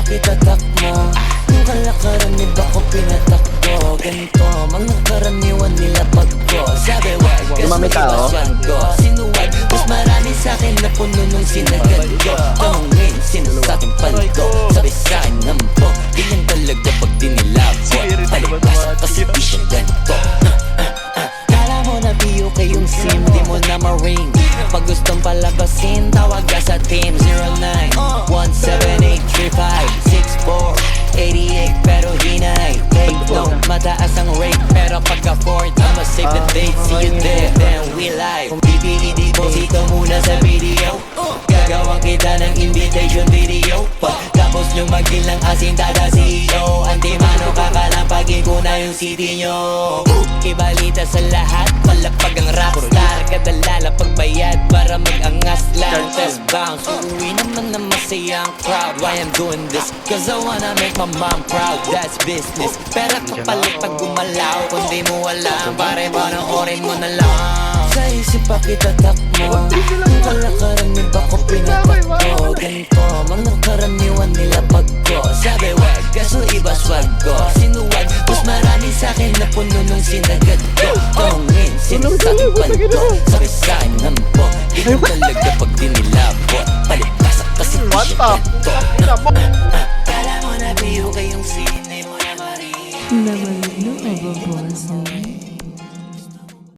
kita takmo. Yung kalakaran ni bako pinatakbo. Ganito, mga karaniwan nila pagko. Sabi wag, Lumami tao? Sinuwag, mas marami sa'kin na puno nung sinagad ko. Tanungin, sino sa'king paldo. Sabi sa'kin nampo, ganyan talaga pag dinilabo. Palibas kasi di siya ganito. Kala mo na biyo kayong sim, di mo na ma-ring. Pag gustong palabasin, tawag ka sa team 09-178-35-64-88. Pero hinay, take note, mataas ang rate. Pero pagka-4, I'ma save the date. See you there, then we live. Kung pipili mo, sito muna sa video. Gagawang kita ng invitation video. Tapos nyo magdilang asin, tada CEO. Antimano, kakalampagin ko na yung city nyo. Ibalita sa lahat, palapag ang rockstar. Kadalala pagbayad para mag-angas lang. Test bounce, uuwi naman na masayang crowd. Why I'm doing this? Cause I wanna make my mom proud. That's business. Pera kapalit pag gumalaw. Kung di mo alam, pare panoorin mo na lang. Sa isip pa kita takmo. Ang kalakaran ni bako pinatakbo. Ganito, mga karaniwan nila pagko. Sabi wag, kaso iba swag ko. Sinuwag, mas marami sa'kin na puno nung sinagad ko. Tungin, sino sa'king panto. Sabi sa'kin nampo, ganyan talaga pag dinilabo. Palipasa kasi di siya ganito. Kala mo na biyo kayong sine mo na marin.